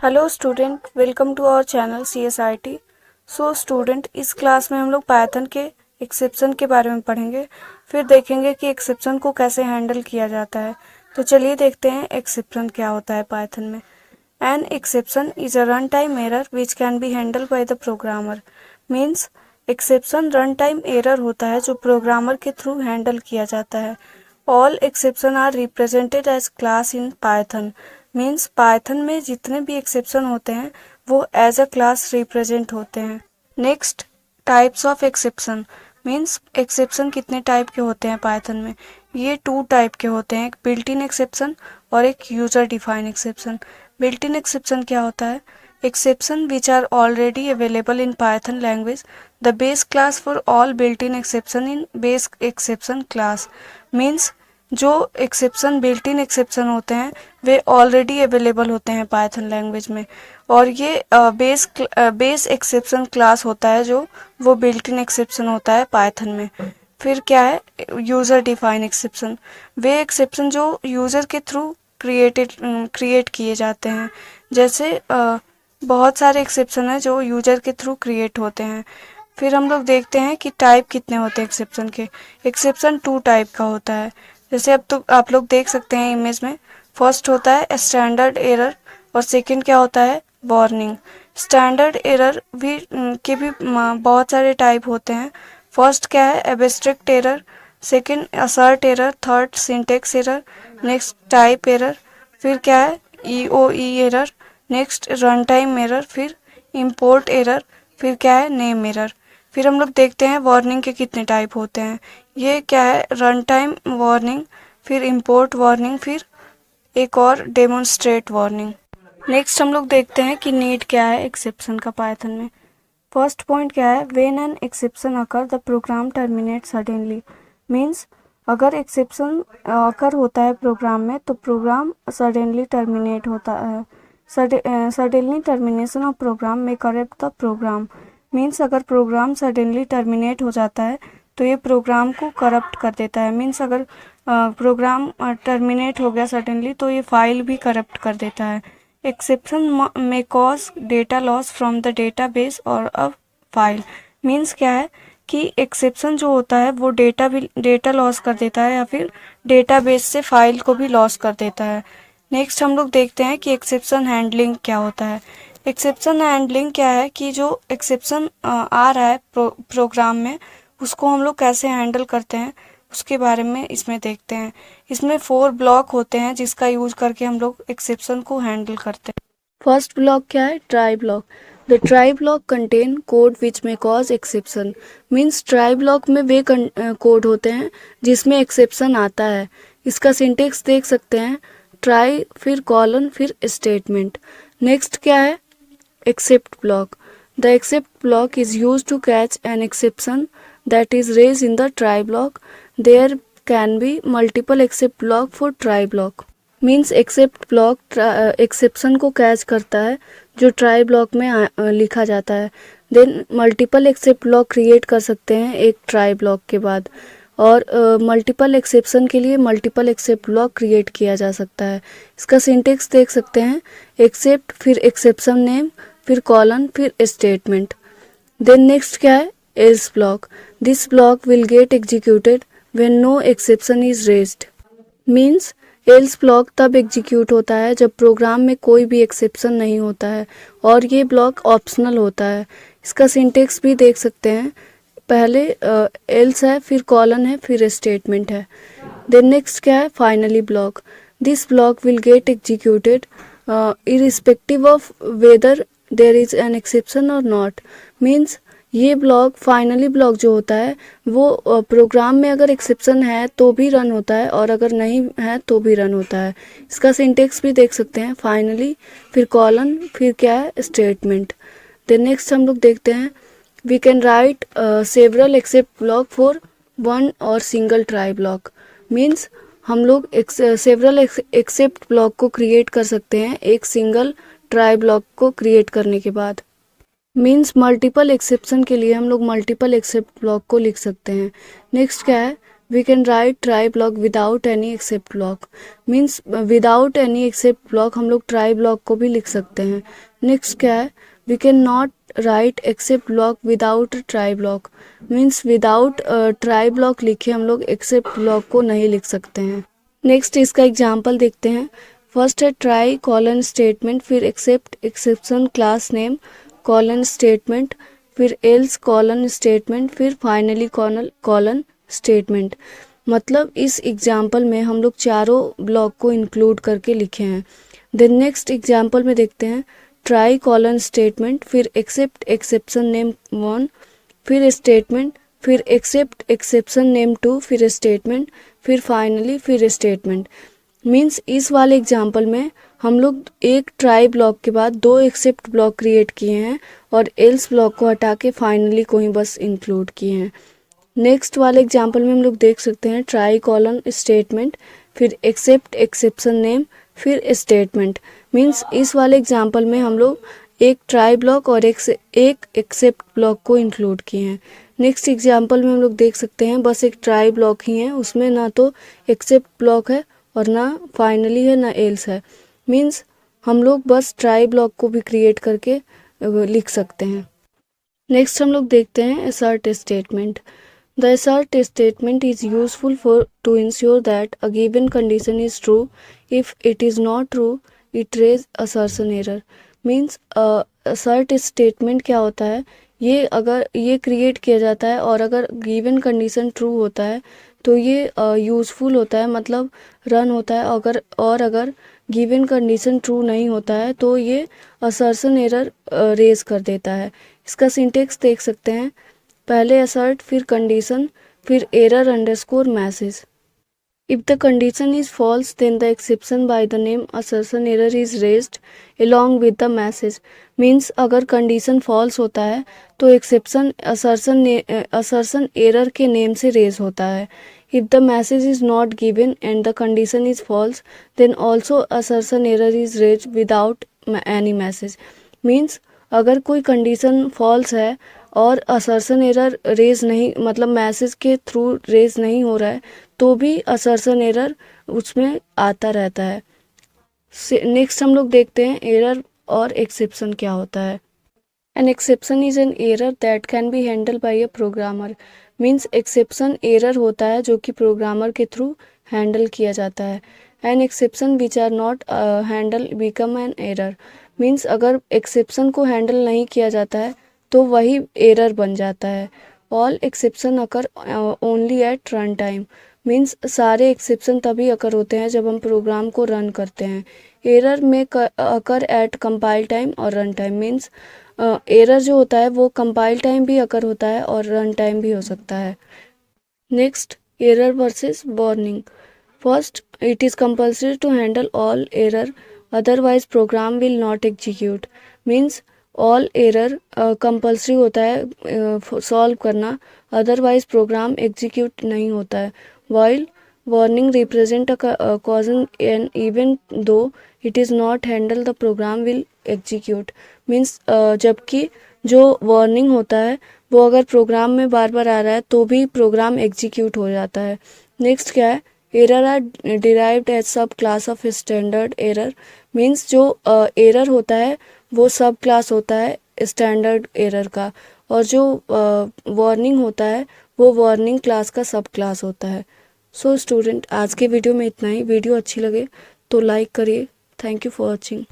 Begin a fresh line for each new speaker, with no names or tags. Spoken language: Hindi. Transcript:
Hello student, welcome to our channel CSIT। So student, इस क्लास में हम लोग पाइथन के एक्सेप्शन के बारे में पढ़ेंगे। फिर देखेंगे कि एक्सेप्शन को कैसे हैंडल किया जाता है। तो चलिए देखते हैं एक्सेप्शन क्या होता है पाइथन में। An exception is a run time error which can be handle by the programmer. Means exception run time error होता है जो प्रोग्रामर के थ्रू हैंडल किया जाता है। All exception are represented as class in Python. Means Python में जितने भी एक्सेप्शन होते हैं वो एज अ क्लास रिप्रेजेंट होते हैं। Next, types of exception. Means exception कितने टाइप के होते हैं पाइथन में। ये 2 टाइप के होते हैं, एक बिल्ट इन एक्सेप्शन और एक user define exception. Built in exception क्या होता है? Exception which are already available in Python language, the base class for all built in exception in base exception class. Means जो एक्सेप्शन बिल्ट इन एक्सेप्शन होते हैं वे ऑलरेडी अवेलेबल होते हैं पाइथन लैंग्वेज में, और ये बेस एक्सेप्शन क्लास होता है जो वो बिल्ट इन एक्सेप्शन होता है पाइथन में। फिर क्या है यूज़र डिफाइन एक्सेप्शन? वे एक्सेप्शन जो यूज़र के थ्रू क्रिएट किए जाते हैं। जैसे बहुत सारे एक्सेप्शन है जो यूज़र के थ्रू क्रिएट होते हैं। फिर हम लोग देखते हैं कि टाइप कितने होते हैं एक्सेप्शन के। एक्सेप्शन 2 टाइप का होता है, जैसे अब तो आप लोग देख सकते हैं इमेज में। फर्स्ट होता है स्टैंडर्ड एरर और सेकंड क्या होता है वार्निंग। स्टैंडर्ड एरर भी के भी बहुत सारे टाइप होते हैं। फर्स्ट क्या है abstract error, second assert error, third syntax error, next type error, फिर क्या है EOE error, next run time error, फिर इंपोर्ट एरर, फिर क्या है नेम एरर। फिर हम लोग देखते हैं वार्निंग के कितने टाइप होते हैं। ये क्या है रन टाइम वार्निंग, फिर इंपोर्ट वार्निंग, फिर एक और डेमोन्स्ट्रेट वार्निंग। नेक्स्ट हम लोग देखते हैं कि नीड क्या है एक्सेप्शन का पाइथन में। फर्स्ट पॉइंट क्या है when an exception occur the program terminate suddenly. Means अगर एक्सेप्शन अकर होता है प्रोग्राम में तो प्रोग्राम सडनली टर्मिनेट होता है। सडनली टर्मिनेशन ऑफ प्रोग्राम में करप्ट द प्रोग्राम। मीन्स अगर प्रोग्राम सडनली टर्मिनेट हो जाता है तो ये प्रोग्राम को करप्ट कर देता है। मीन्स अगर प्रोग्राम टर्मिनेट हो गया सडनली तो ये फाइल भी करप्ट कर देता है। एक्सेप्शन में cause data loss from the database और अ फाइल। मीन्स क्या है कि एक्सेप्शन जो होता है वो डेटा लॉस कर देता है या फिर डेटाबेस से फाइल को भी लॉस कर देता है। नेक्स्ट हम लोग देखते हैं कि एक्सेप्शन हैंडलिंग क्या होता है। एक्सेप्शन हैंडलिंग क्या है कि जो एक्सेप्शन आ रहा है प्रोग्राम में उसको हम लोग कैसे हैंडल करते हैं उसके बारे में इसमें देखते हैं। इसमें 4 ब्लॉक होते हैं जिसका यूज करके हम लोग एक्सेप्शन को हैंडल करते हैं। फर्स्ट ब्लॉक क्या है try block. The try block contain code which में cause exception. Means try block में वे कोड होते हैं जिसमें एक्सेप्शन आता है। इसका सिंटेक्स देख सकते हैं, ट्राई फिर कॉलन फिर स्टेटमेंट। नेक्स्ट क्या है except block. The except block is use to catch an exception that is raised in the try block. There can be multiple except block for try block. Means except block exception को कैच करता है जो try block में लिखा जाता है। Then multiple except block create कर सकते हैं एक try block के बाद, और मल्टीपल एक्सेप्शन के लिए मल्टीपल एक्सेप्ट ब्लॉक क्रिएट किया जा सकता है। इसका सिंटेक्स देख सकते हैं, एक्सेप्ट फिर एक्सेप्शन नेम फिर कॉलन फिर स्टेटमेंट। देन नेक्स्ट क्या है else block. This block will get executed when no exception is raised. Means else block तब एग्जीक्यूट होता है जब प्रोग्राम में कोई भी एक्सेप्शन नहीं होता है, और ये ब्लॉक ऑप्शनल होता है। इसका सिंटेक्स भी देख सकते हैं, पहले else है फिर कॉलन है फिर स्टेटमेंट है। देन नेक्स्ट क्या है finally block. This block will get executed irrespective of whether there is an exception or not. Means ये ब्लॉक फाइनली ब्लॉक जो होता है वो प्रोग्राम में अगर एक्सेप्शन है तो भी रन होता है और अगर नहीं है तो भी रन होता है। इसका सिंटेक्स भी देख सकते हैं, फाइनली फिर कॉलन फिर क्या है स्टेटमेंट। देन नेक्स्ट हम लोग देखते हैं we can write several except block for one और सिंगल ट्राई ब्लॉक। मीन्स हम लोग सेवरल एक्सेप्ट ब्लॉक को क्रिएट कर सकते हैं एक सिंगल ट्राई ब्लॉक को क्रिएट करने के बाद। मीन्स मल्टीपल एक्सेप्शन के लिए हम लोग मल्टीपल एक्सेप्ट ब्लॉक को लिख सकते हैं। नेक्स्ट क्या है We can write try block without any except block, means without any except block हम लोग try block को भी लिख सकते हैं. Next क्या है, we can not write except block without try block, means without try block लिखे हम लोग except block को नहीं लिख सकते हैं. नेक्स्ट इसका एग्जाम्पल देखते हैं. फर्स्ट है ट्राई कॉलन स्टेटमेंट, फिर except exception class name colon statement, फिर एल्स कॉलन स्टेटमेंट, फिर फाइनली कॉलन स्टेटमेंट. मतलब इस एग्जाम्पल में हम लोग चारों ब्लॉक को इंक्लूड करके लिखे हैं. देन नेक्स्ट एग्जाम्पल में देखते हैं ट्राई कॉलन स्टेटमेंट, फिर एक्सेप्ट एक्सेप्शन नेम 1, फिर स्टेटमेंट, फिर एक्सेप्ट एक्सेप्शन नेम 2, फिर स्टेटमेंट, फिर फाइनली फिर स्टेटमेंट. मीन्स इस वाले एग्जाम्पल में हम लोग एक ट्राई ब्लॉक के बाद दो एक्सेप्ट ब्लॉक क्रिएट किए हैं और एल्स ब्लॉक को हटा के फाइनली को ही बस इंक्लूड किए हैं. नेक्स्ट वाले एग्जाम्पल में हम लोग देख सकते हैं ट्राई कॉलन स्टेटमेंट, फिर एक्सेप्ट एक्सेप्शन नेम, फिर स्टेटमेंट. मीन्स इस वाले एग्जाम्पल में हम लोग एक ट्राई ब्लॉक और एक एक्सेप्ट ब्लॉक को इंक्लूड किए हैं. नेक्स्ट एग्जाम्पल में हम लोग देख सकते हैं बस एक ट्राई ब्लॉक ही है, उसमें ना तो एक्सेप्ट ब्लॉक है और ना फाइनली है ना एल्स है. मीन्स हम लोग बस ट्राई ब्लॉक को भी क्रिएट करके लिख सकते हैं. नेक्स्ट हम लोग देखते हैं assert statement. The assert statement is useful to ensure that a given condition is true. If it is not true, it raises assertion error. Means assert statement क्या होता है, ये अगर ये क्रिएट किया जाता है और अगर गिवन कंडीशन ट्रू होता है तो ये यूज़फुल होता है, मतलब रन होता है. अगर गिवन कंडीशन ट्रू नहीं होता है तो ये असर्शन एरर रेज कर देता है. इसका सिंटेक्स देख सकते हैं, पहले assert, फिर कंडीशन, फिर error underscore message. If the condition is false, then the exception by the name assertion error is raised along with the message. Means अगर कंडीशन फॉल्स होता है तो एक्सेप्शन असर्शन एरर के नेम से रेज होता है. If the message is not given and the condition is false, then also assertion error is raised without any message. Means अगर कोई कंडीशन फॉल्स है और असर्शन एरर रेज नहीं, मतलब मैसेज के थ्रू रेज नहीं हो रहा है तो भी असर्शन एरर उसमें आता रहता है. नेक्स्ट हम लोग देखते हैं एरर और एक्सेप्शन क्या होता है. An exception is an error that can be handle bye a programmer. Means exception error होता है जो कि प्रोग्रामर के थ्रू हैंडल किया जाता है. An exception which are not handle become an error. Means अगर एक्सेप्शन को हैंडल नहीं किया जाता है तो वही एरर बन जाता है. All exception occur only at run time. Means सारे एक्सेप्शन तभी अकर होते हैं जब हम प्रोग्राम को रन करते हैं. एरर में अकर एट कंपाइल टाइम और रन टाइम. मीन्स एरर जो होता है वो कंपाइल टाइम भी अकर होता है और रन टाइम भी हो सकता है. Next error versus warning. First, it is compulsory to handle all error, otherwise program will not execute. Means all error compulsory होता है सॉल्व करना, अदरवाइज प्रोग्राम एग्जीक्यूट नहीं होता है. While warning represent causing an event though it is not handle the program will execute. Means जबकि जो वार्निंग होता है वो अगर प्रोग्राम में बार बार आ रहा है तो भी प्रोग्राम एग्जीक्यूट हो जाता है. नेक्स्ट क्या है, एरर आर डिराइव्ड एज सब class of standard error. Means जो एरर होता है वो सब क्लास होता है स्टैंडर्ड एरर का, और जो वार्निंग होता है वो वार्निंग क्लास का सब क्लास होता है. सो स्टूडेंट, आज के वीडियो में इतना ही. वीडियो अच्छी लगे तो लाइक करिए. Thank you for watching.